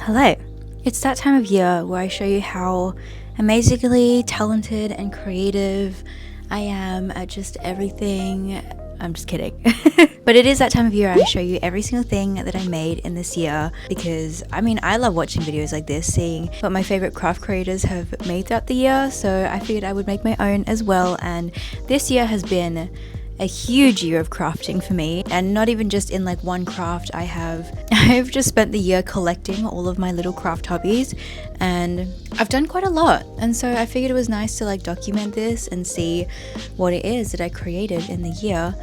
Hello! It's that time of year where I show you how amazingly talented and creative I am at just everything. I'm just kidding. But it is that time of year I show you every single thing that I made in this year because, I love watching videos like this, seeing what my favorite craft creators have made throughout the year, so I figured I would make my own as well. And this year has been a huge year of crafting for me, and not even just in like one craft. I've just spent the year collecting all of my little craft hobbies, and I've done quite a lot, and so I figured it was nice to like document this and see what it is that I created in the year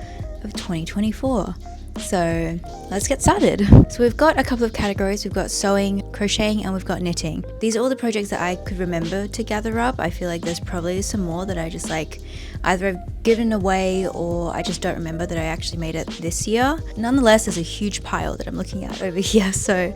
of 2024. So let's get started. So we've got a couple of categories. We've got sewing, crocheting, and we've got knitting. These are all the projects that I could remember to gather up. I feel like there's probably some more that I just like either I've given away or I just don't remember that I actually made it this year. Nonetheless, there's a huge pile that I'm looking at over here, so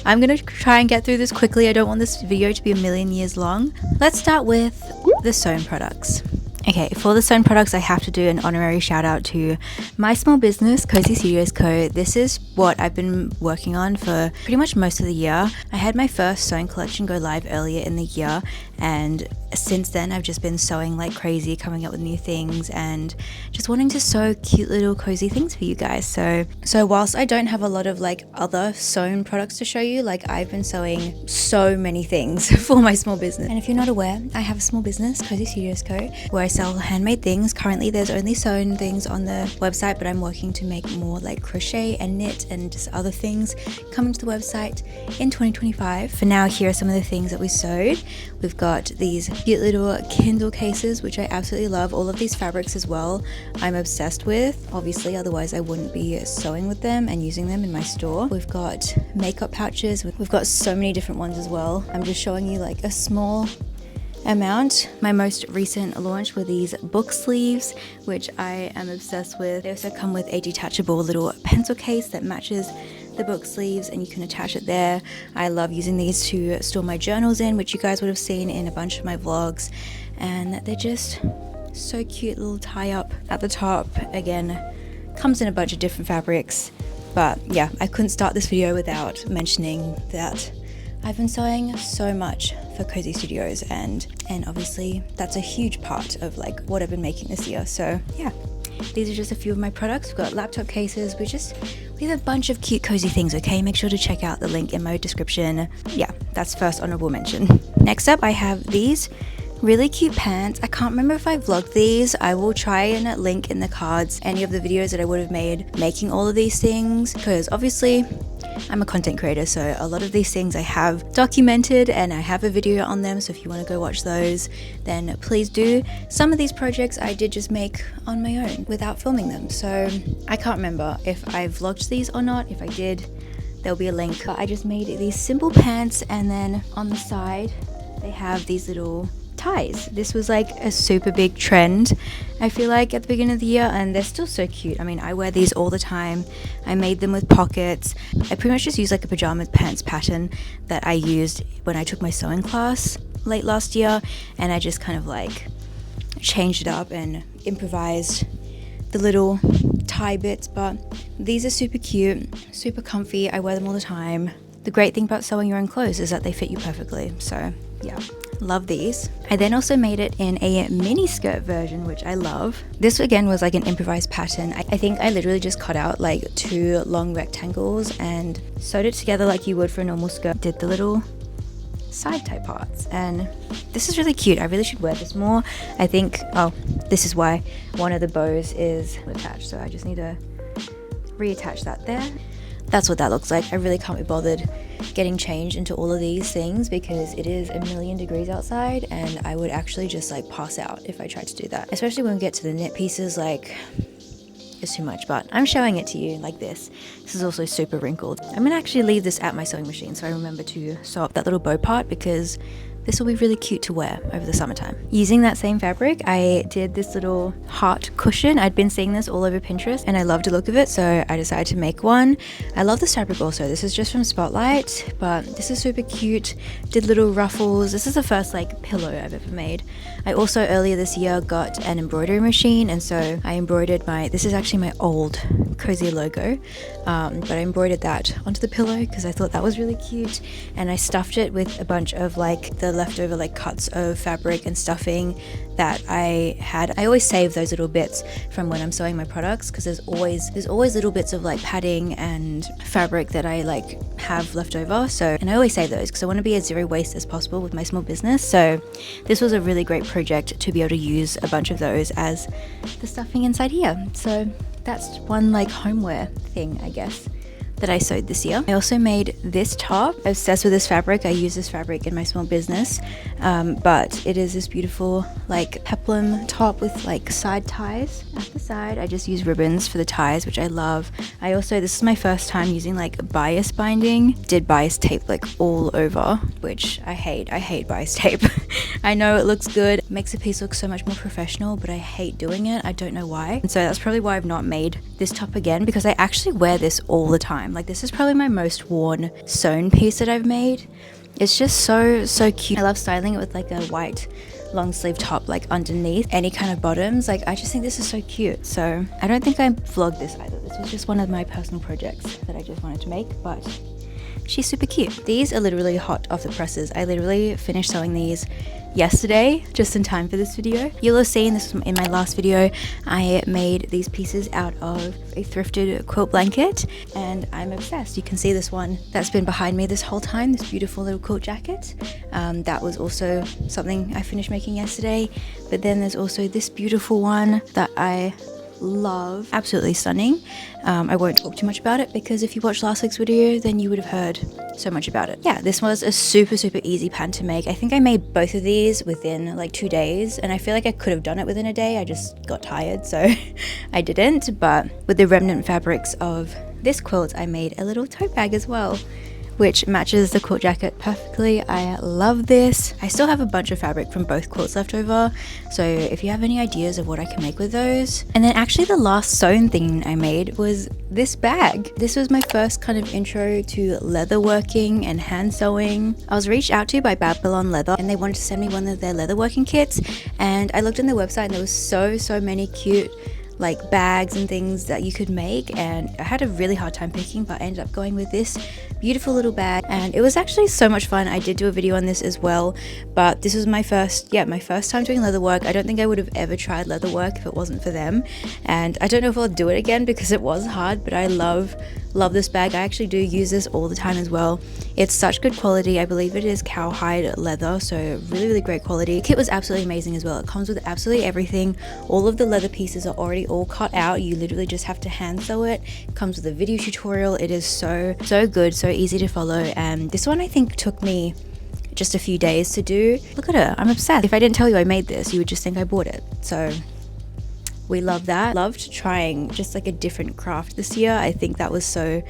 I'm gonna try and get through this quickly. I don't want this video to be a million years long. Let's start with the sewn products. Okay, for the sewn products, I have to do an honorary shout out to my small business, Cozy Studios Co. This is what I've been working on for pretty much most of the year. I had my first sewing collection go live earlier in the year, and since then I've just been sewing like crazy, coming up with new things and just wanting to sew cute little cozy things for you guys. So whilst I don't have a lot of like other sewn products to show you, like I've been sewing so many things for my small business. And if you're not aware, I have a small business, Cozy Studios Co., where I sell handmade things. Currently there's only sewn things on the website, but I'm working to make more like crochet and knit and just other things coming to the website in 2025. For now, here are some of the things that we sewed. We've got these cute little Kindle cases, which I absolutely love. All of these fabrics as well, I'm obsessed with. Obviously, otherwise I wouldn't be sewing with them and using them in my store. We've got makeup pouches. We've got so many different ones as well. I'm just showing you like a small amount. My most recent launch were these book sleeves, which I am obsessed with. They also come with a detachable little pencil case that matches the book sleeves, and you can attach it there. I love using these to store my journals in, which you guys would have seen in a bunch of my vlogs, and they're just so cute. Little tie up at the top. Again, comes in a bunch of different fabrics, but yeah, I couldn't start this video without mentioning that I've been sewing so much for Cozy Studios, and obviously that's a huge part of like what I've been making this year. So yeah, these are just a few of my products. We've got laptop cases. We have a bunch of cute cozy things, okay? Make sure to check out the link in my description. Yeah, that's first honorable mention. Next up, I have these really cute pants. I can't remember if I vlogged these. I will try and link in the cards any of the videos that I would have made making all of these things, because obviously I'm a content creator, so a lot of these things I have documented and I have a video on them, so if you want to go watch those, then please do. Some of these projects I did just make on my own without filming them, so I can't remember if I vlogged these or not. If I did, there'll be a link. But I just made these simple pants, and then on the side they have these little ties. This was like a super big trend, I feel like, at the beginning of the year, and they're still so cute. I wear these all the time. I made them with pockets. I pretty much just used like a pajama pants pattern that I used when I took my sewing class late last year, and I just kind of like changed it up and improvised the little tie bits. But these are super cute, super comfy. I wear them all the time. The great thing about sewing your own clothes is that they fit you perfectly, so yeah, love these. I then also made it in a mini skirt version, which I love. This again was like an improvised pattern. I think I literally just cut out like 2 long rectangles and sewed it together like you would for a normal skirt. Did the little side tie parts, and this is really cute. I really should wear this more. I think, oh, this is why one of the bows is attached, so I just need to reattach that there. That's what that looks like. I really can't be bothered getting changed into all of these things because it is a million degrees outside, and I would actually just like pass out if I tried to do that. Especially when we get to the knit pieces, like it's too much, but I'm showing it to you like this. This is also super wrinkled. I'm gonna actually leave this at my sewing machine so I remember to sew up that little bow part, because this will be really cute to wear over the summertime. Using that same fabric, I did this little heart cushion. I'd been seeing this all over Pinterest and I loved the look of it, so I decided to make one. I love this fabric also. This is just from Spotlight, but this is super cute. Did little ruffles. This is the first like pillow I've ever made. I also earlier this year got an embroidery machine, and so I embroidered this is actually my old Cozy logo, but I embroidered that onto the pillow because I thought that was really cute, and I stuffed it with a bunch of like the leftover like cuts of fabric and stuffing that I had. I always save those little bits from when I'm sewing my products, because there's always little bits of like padding and fabric that I like have left over, so, and I always save those because I want to be as zero waste as possible with my small business. So this was a really great project to be able to use a bunch of those as the stuffing inside here. So that's one like homeware thing, I guess, that I sewed this year. I also made this top. Obsessed with this fabric. I use this fabric in my small business, but it is this beautiful like peplum top with like side ties at the side. I just use ribbons for the ties, which I love. I also, this is my first time using like bias binding. Did bias tape like all over, which I hate. I hate bias tape. I know it looks good, it makes a piece look so much more professional, but I hate doing it. I don't know why. And so that's probably why I've not made this top again, because I actually wear this all the time. Like, this is probably my most worn sewn piece that I've made. It's just so cute. I love styling it with like a white long sleeve top like underneath any kind of bottoms. Like, I just think this is so cute. So I don't think I vlogged this either. This was just one of my personal projects that I just wanted to make, but she's super cute. These are literally hot off the presses. I literally finished sewing these yesterday, just in time for this video. You'll have seen this in my last video. I made these pieces out of a thrifted quilt blanket, and I'm obsessed. You can see this one that's been behind me this whole time, this beautiful little quilt jacket. That was also something I finished making yesterday. But then there's also this beautiful one that I love, absolutely stunning. I won't talk too much about it because if you watched last week's video, then you would have heard so much about it. Yeah, this was a super easy pattern to make. I think I made both of these within like 2 days, and I feel like I could have done it within a day. I just got tired, so I didn't. But with the remnant fabrics of this quilt, I made a little tote bag as well, which matches the quilt jacket perfectly. I love this. I still have a bunch of fabric from both quilts left over, so if you have any ideas of what I can make with those. And then actually the last sewn thing I made was this bag. This was my first kind of intro to leather working and hand sewing. I was reached out to by Babylon Leather, and they wanted to send me one of their leather working kits, and I looked on their website and there was so many cute like bags and things that you could make, and I had a really hard time picking, but I ended up going with this beautiful little bag, and it was actually so much fun. I did do a video on this as well, but this was my first time doing leather work. I don't think I would have ever tried leather work if it wasn't for them, and I don't know if I'll do it again because it was hard, but I love this bag. I actually do use this all the time as well. It's such good quality. I believe it is cowhide leather, so really great quality. The kit was absolutely amazing as well. It comes with absolutely everything. All of the leather pieces are already all cut out. You literally just have to hand sew it. It comes with a video tutorial. It is so good, so easy to follow, and this one I think took me just a few days to do. Look at her, I'm obsessed. If I didn't tell you I made this, you would just think I bought it. So we love that. Loved trying just like a different craft this year. I think that was so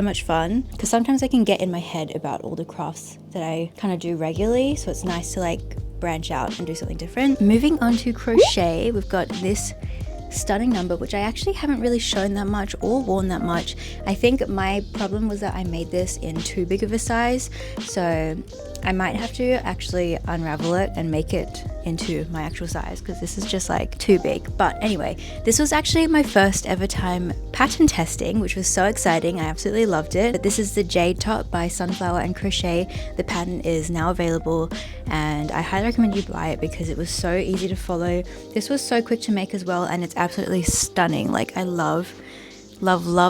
much fun, because sometimes I can get in my head about all the crafts that I kind of do regularly, so it's nice to like branch out and do something different. Moving on to crochet, we've got this stunning number, which I actually haven't really shown that much or worn that much. I think my problem was that I made this in too big of a size, so I might have to actually unravel it and make it into my actual size, because this is just like too big. But anyway, this was actually my first ever time pattern testing, which was so exciting. I absolutely loved it. But this is the Jade Top by Sunflower and Crochet. The pattern is now available, and I highly recommend you buy it because it was so easy to follow. This was so quick to make as well, and it's absolutely stunning. Like, I love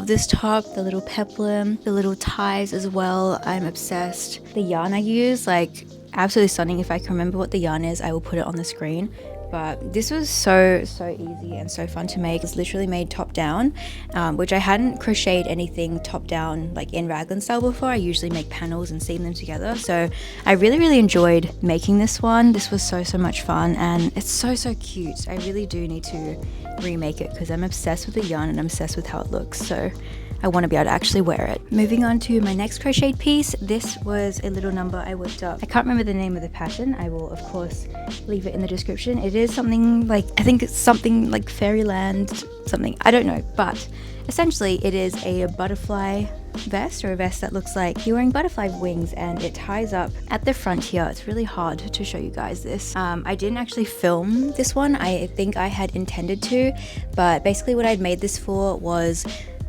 this top, the little peplum, the little ties as well. I'm obsessed. The yarn I use, like, absolutely stunning. If I can remember what the yarn is, I will put it on the screen. But this was so easy and so fun to make. It's literally made top down, which I hadn't crocheted anything top down like in raglan style before. I usually make panels and seam them together, so I really enjoyed making this one. This was so much fun, and it's so cute. I really do need to remake it because I'm obsessed with the yarn and I'm obsessed with how it looks, so I want to be able to actually wear it. Moving on to my next crocheted piece. This was a little number I whipped up. I can't remember the name of the pattern. I will of course leave it in the description. It is something like, I think it's something like Fairyland something, I don't know, but essentially it is a butterfly vest, or a vest that looks like you're wearing butterfly wings, and it ties up at the front here. It's really hard to show you guys this. I didn't actually film this one. I think I had intended to, but basically what I'd made this for was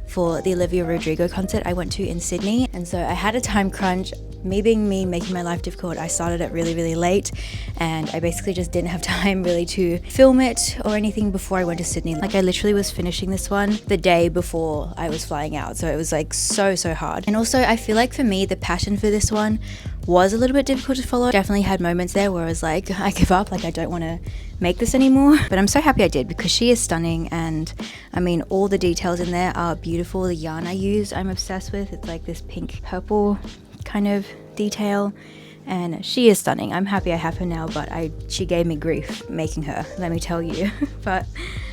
for the Olivia Rodrigo concert I went to in Sydney, and so I had a time crunch. Me being me, making my life difficult, I started it really late, and I basically just didn't have time really to film it or anything before I went to Sydney. Like, I literally was finishing this one the day before I was flying out, so it was like so hard. And also I feel like for me the pattern for this one was a little bit difficult to follow. Definitely had moments there where I was like, I give up, like I don't want to make this anymore, but I'm so happy I did because she is stunning. And I mean, all the details in there are beautiful. The yarn I used, I'm obsessed with. It's like this pink purple kind of detail, and she is stunning. I'm happy I have her now, but she gave me grief making her, let me tell you. But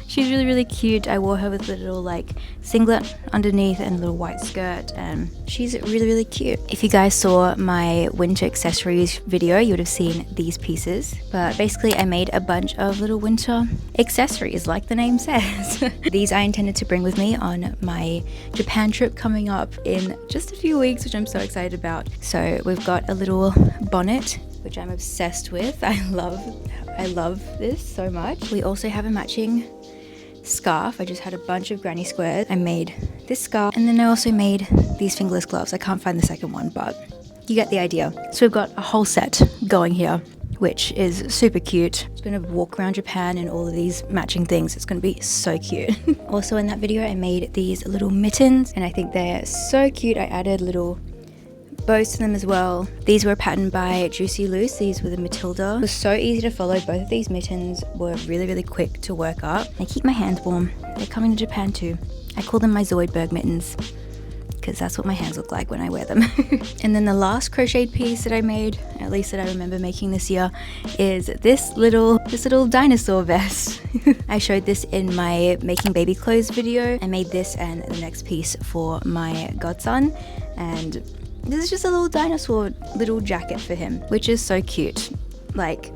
she's really cute. I wore her with a little like singlet underneath and a little white skirt, and she's really cute. If you guys saw my winter accessories video, you would have seen these pieces. But basically I made a bunch of little winter accessories like the name says. These I intended to bring with me on my Japan trip coming up in just a few weeks, which I'm so excited about. So we've got a little bonnet, which I'm obsessed with. I love this so much. We also have a matching scarf. I just had a bunch of granny squares. I made this scarf, and then I also made these fingerless gloves. I can't find the second one, but you get the idea. So we've got a whole set going here, which is super cute. It's gonna walk around Japan in all of these matching things. It's gonna be so cute. Also in that video I made these little mittens, and I think they're so cute. I added little bows to them as well. These were patterned by Juicy Loose. These were the Matilda. It was so easy to follow. Both of these mittens were really quick to work up. They keep my hands warm. They're coming to Japan too. I call them my Zoidberg mittens because that's what my hands look like when I wear them. And then the last crocheted piece that I made, at least that I remember making this year, is this little dinosaur vest. I showed this in my making baby clothes video. I made this and the next piece for my godson, and this is just a little dinosaur little jacket for him, which is so cute. Like,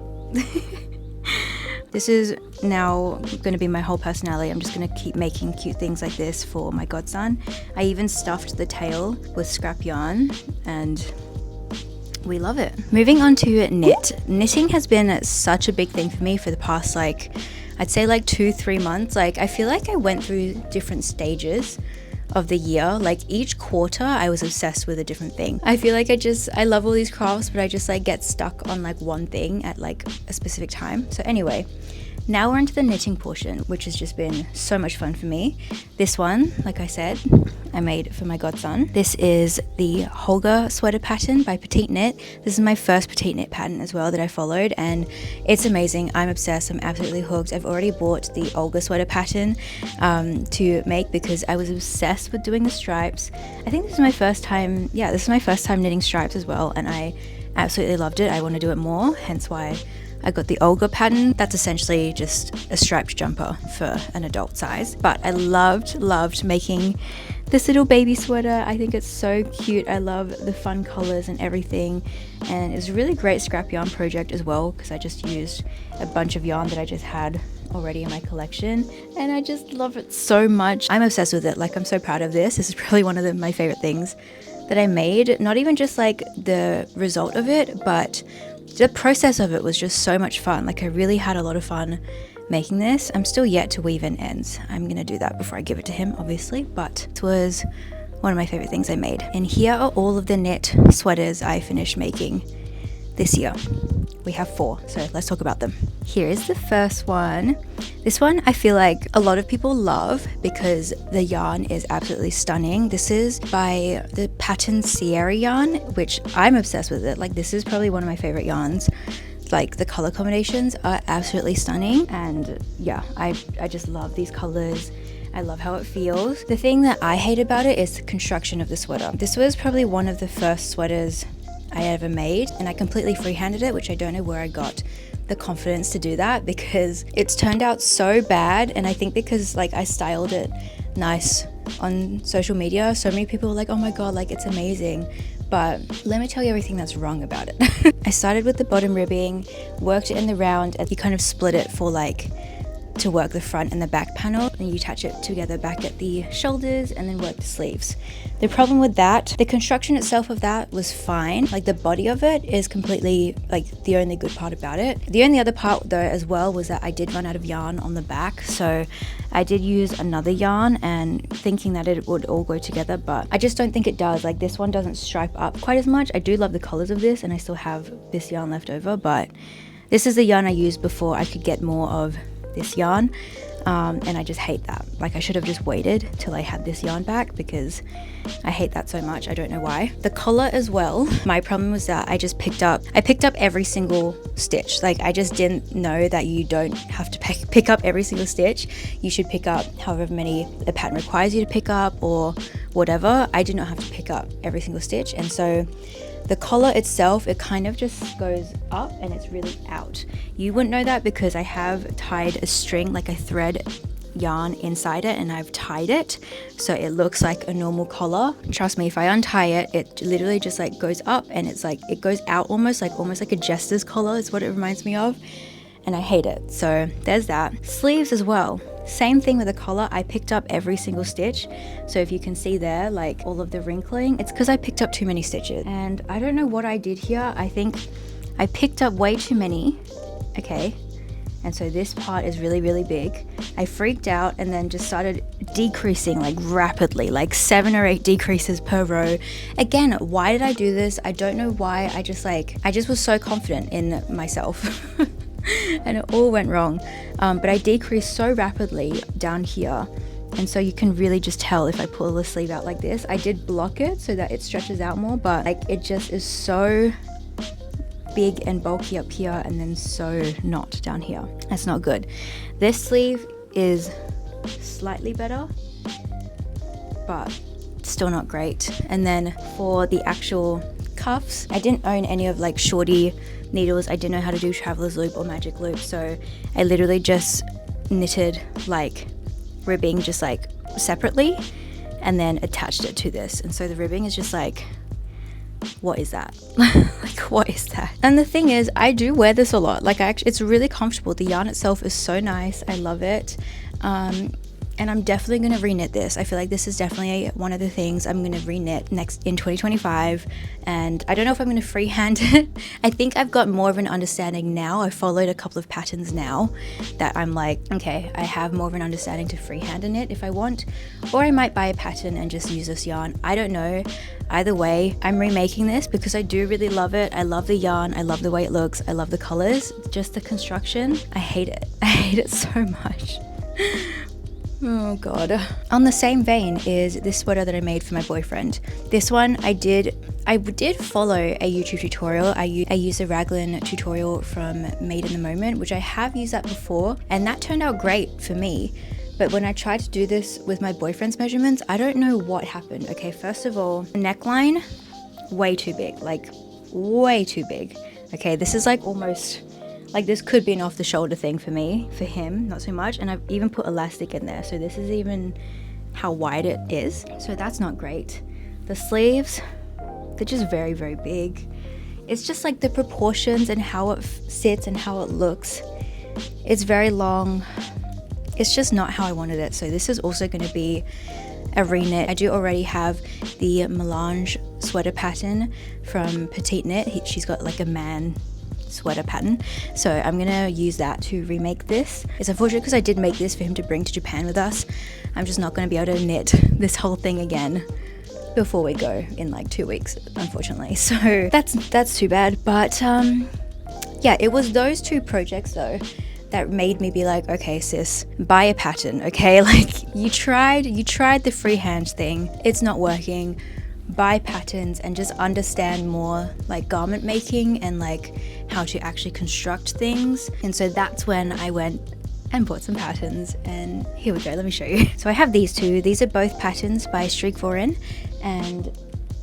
this is now going to be my whole personality. I'm just going to keep making cute things like this for my godson. I even stuffed the tail with scrap yarn, and we love it. Moving on to knit. Knitting has been such a big thing for me for the past, like, I'd say like 2-3 months. Like, I feel like I went through different stages of the year. Like, each quarter I was obsessed with a different thing. I feel like I love all these crafts, but I just like get stuck on like one thing at like a specific time. So anyway, now we're into the knitting portion, which has just been so much fun for me. This one, like I said, I made for my godson. This is the Holga sweater pattern by Petite Knit. This is my first Petite Knit pattern as well that I followed, and it's amazing. I'm obsessed. I'm absolutely hooked. I've already bought the Olga sweater pattern to make because I was obsessed with doing the stripes. I think this is my first time, this is my first time knitting stripes as well, and I absolutely loved it. I want to do it more, hence why I got the Olga pattern. That's essentially just a striped jumper for an adult size. But I loved making this little baby sweater. I think it's so cute. I love the fun colors and everything. And it's a really great scrap yarn project as well, because I just used a bunch of yarn that I just had already in my collection, and I just love it so much. I'm obsessed with it. Like, I'm so proud of this. This is probably one of my favorite things that I made. Not even just like the result of it, but the process of it was just so much fun. Like, I really had a lot of fun making this. I'm still yet to weave in ends. I'm gonna do that before I give it to him, obviously, but it was one of my favorite things I made. And here are all of the knit sweaters I finished making this year. We have 4, so let's talk about them. Here is the first one. This one I feel like a lot of people love because the yarn is absolutely stunning. This is by the pattern Sierra yarn, which I'm obsessed with it. Like, this is probably one of my favorite yarns. Like, the color combinations are absolutely stunning, and yeah, I just love these colors. I love how it feels. The thing that I hate about it is the construction of the sweater. This was probably one of the first sweaters I ever made, and I completely freehanded it, which I don't know where I got the confidence to do that, because it's turned out so bad. And I think because like I styled it nice on social media, so many people were like, oh my god, like it's amazing. But let me tell you everything that's wrong about it. I started with the bottom ribbing, worked it in the round, and you kind of split it for like to work the front and the back panel, and you attach it together back at the shoulders and then work the sleeves. The problem with that, the construction itself of that was fine. Like the body of it is completely like the only good part about it. The only other part though as well was that I did run out of yarn on the back, so I did use another yarn and thinking that it would all go together, but I just don't think it does. Like this one doesn't stripe up quite as much. I do love the colors of this and I still have this yarn left over, but this is the yarn I used before I could get more of this yarn, and I just hate that. Like I should have just waited till I had this yarn back because I hate that so much. I don't know why. The collar as well, my problem was that I picked up every single stitch. Like I just didn't know that you don't have to pick up every single stitch. You should pick up however many the pattern requires you to pick up or whatever. I did not have to pick up every single stitch, and so the collar itself, it kind of just goes up and it's really out. You wouldn't know that because I have tied a string, like a thread yarn inside it, and I've tied it so it looks like a normal collar. Trust me, if I untie it, it literally just like goes up and it's like it goes out almost like a jester's collar is what it reminds me of, and I hate it. So there's that. Sleeves as well, same thing with the collar. I picked up every single stitch, so if you can see there like all of the wrinkling, it's because I picked up too many stitches, and I don't know what I did here. I think I picked up way too many, okay, and so this part is really big. I freaked out and then just started decreasing like rapidly, like 7 or 8 decreases per row. Again, why did I do this? I don't know why. I just was so confident in myself and it all went wrong. But I decreased so rapidly down here, and so you can really just tell if I pull the sleeve out like this. I did block it so that it stretches out more, but like it just is so big and bulky up here and then so not down here. That's not good. This sleeve is slightly better, but still not great. And then for the actual cuffs, I didn't own any of like shorty needles. I didn't know how to do traveler's loop or magic loop, so I literally just knitted like ribbing just like separately and then attached it to this, and so the ribbing is just like, what is that? Like what is that? And the thing is, I do wear this a lot. Like it's really comfortable. The yarn itself is so nice. I love it. And I'm definitely going to reknit this. I feel like this is definitely one of the things I'm going to reknit next in 2025. And I don't know if I'm going to freehand it. I think I've got more of an understanding now. I followed a couple of patterns now that I'm like, okay, I have more of an understanding to freehand in it if I want. Or I might buy a pattern and just use this yarn. I don't know. Either way, I'm remaking this because I do really love it. I love the yarn. I love the way it looks. I love the colors. Just the construction, I hate it. I hate it so much. Oh god. On the same vein is this sweater that I made for my boyfriend. This one I did follow a YouTube tutorial. I used a raglan tutorial from Made in the Moment, which I have used that before, and that turned out great for me. But when I tried to do this with my boyfriend's measurements, I don't know what happened. Okay, first of all, the neckline, way too big, like way too big. Okay, this is like almost, like this could be an off the shoulder thing for me, for him, not so much. And I've even put elastic in there. So this is even how wide it is. So that's not great. The sleeves, they're just very big. It's just like the proportions and how it sits and how it looks. It's very long. It's just not how I wanted it. So this is also going to be a reknit. I do already have the melange sweater pattern from Petite Knit. She's got like a man sweater pattern, so I'm gonna use that to remake this. It's unfortunate because I did make this for him to bring to Japan with us. I'm just not going to be able to knit this whole thing again before we go in like 2 weeks, unfortunately. So that's too bad. But yeah, it was those two projects though that made me be like, okay sis, buy a pattern, okay? Like you tried the freehand thing, it's not working. Buy patterns and just understand more like garment making and like how to actually construct things. And so that's when I went and bought some patterns, and here we go, let me show you. So I have these two. These are both patterns by Streak Vorin, and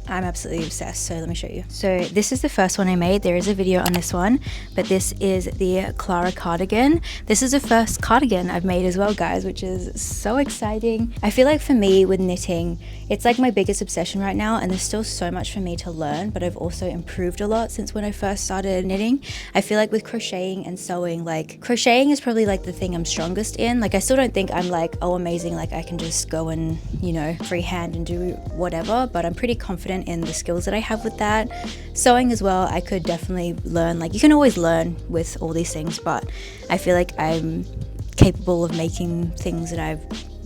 I'm absolutely obsessed, so let me show you. So this is the first one I made. There is a video on this one, but this is the Clara cardigan. This is the first cardigan I've made as well, guys, which is so exciting. I feel like for me with knitting, it's like my biggest obsession right now, and there's still so much for me to learn, but I've also improved a lot since when I first started knitting. I feel like with crocheting and sewing, like crocheting is probably like the thing I'm strongest in. Like I still don't think I'm like, oh amazing, like I can just go and, you know, freehand and do whatever, but I'm pretty confident in the skills that I have with that. Sewing as well, I could definitely learn. Like you can always learn with all these things, but I feel like I'm capable of making things that I've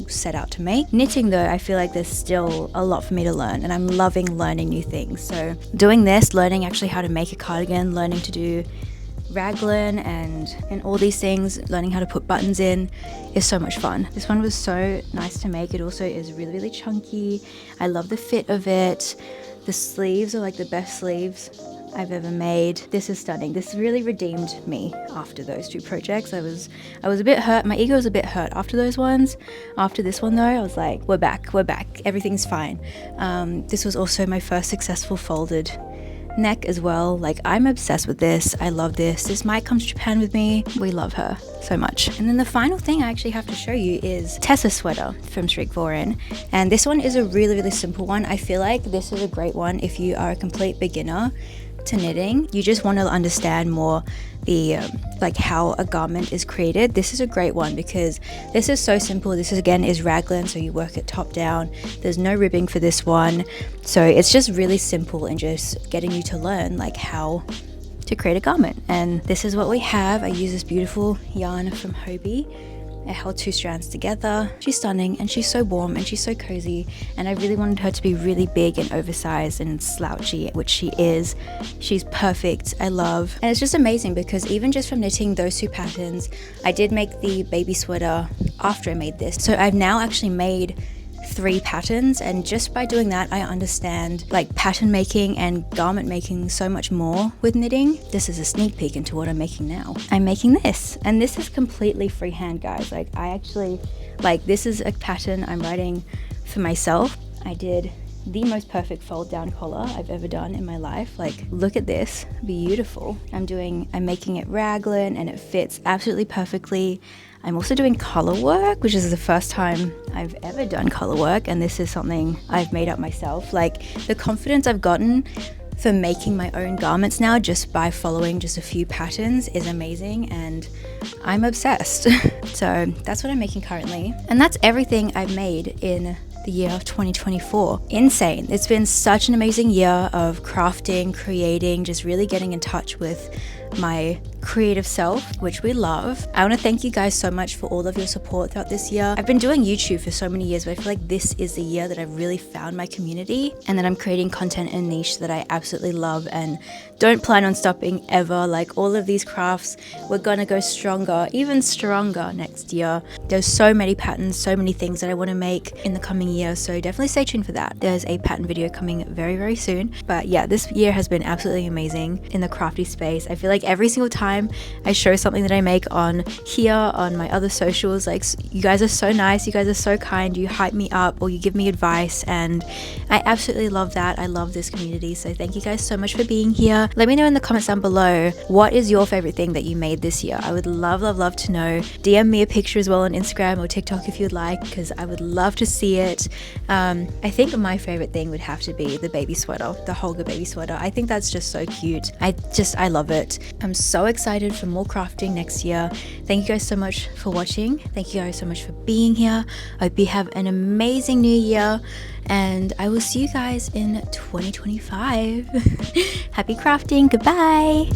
set out to make. Knitting though, I feel like there's still a lot for me to learn, and I'm loving learning new things. So doing this, learning actually how to make a cardigan, learning to do raglan and all these things, learning how to put buttons in is so much fun. This one was so nice to make. It also is really, really chunky. I love the fit of it. The sleeves are like the best sleeves I've ever made. This is stunning. This really redeemed me after those two projects. I was a bit hurt. My ego was a bit hurt after those ones. After this one though, I was like, we're back, everything's fine. This was also my first successful folded neck as well. Like I'm obsessed with this. I love this. This might come to Japan with me. We love her so much. And then the final thing I actually have to show you is Tessa's sweater from Strickvoren, and this one is a really, really simple one. I feel like this is a great one if you are a complete beginner to knitting. You just want to understand more the like how a garment is created. This is a great one because this is so simple. This is again is raglan, so you work it top down. There's no ribbing for this one, so it's just really simple and just getting you to learn like how to create a garment. And this is what we have. I use this beautiful yarn from Hobie. I held two strands together. She's stunning and she's so warm and she's so cozy, and I really wanted her to be really big and oversized and slouchy, which she is. She's perfect. I love. And it's just amazing because even just from knitting those two patterns, I did make the baby sweater after I made this. So I've now actually made 3 patterns, and just by doing that I understand like pattern making and garment making so much more with knitting. This is a sneak peek into what I'm making now. I'm making this, and this is completely freehand, guys. Like I actually, like this is a pattern I'm writing for myself. I did the most perfect fold down collar I've ever done in my life. Like look at this, beautiful. I'm making it raglan and it fits absolutely perfectly. I'm also doing color work, which is the first time I've ever done color work, and this is something I've made up myself. Like the confidence I've gotten for making my own garments now just by following just a few patterns is amazing, and I'm obsessed. So that's what I'm making currently, and that's everything I've made in the year of 2024. Insane. It's been such an amazing year of crafting, creating, just really getting in touch with my creative self, which we love. I want to thank you guys so much for all of your support throughout this year. I've been doing YouTube for so many years, but I feel like this is the year that I've really found my community and that I'm creating content in a niche that I absolutely love and don't plan on stopping ever. Like all of these crafts, we're gonna go stronger, even stronger next year. There's so many patterns, so many things that I want to make in the coming year, so definitely stay tuned for that. There's a pattern video coming very, very soon. But yeah, this year has been absolutely amazing in the crafty space. I feel like every single time I show something that I make on here, on my other socials, like you guys are so nice, you guys are so kind, you hype me up or you give me advice, and I absolutely love that. I love this community, so thank you guys so much for being here. Let me know in the comments down below, what is your favorite thing that you made this year? I would love, love, love to know. DM me a picture as well on Instagram or TikTok if you'd like, because I would love to see it. I think my favorite thing would have to be the baby sweater, the Holger baby sweater. I think that's just so cute. I love it. I'm so excited for more crafting next year. Thank you guys so much for watching. Thank you guys so much for being here. I hope you have an amazing new year, and I will see you guys in 2025. Happy crafting. Goodbye.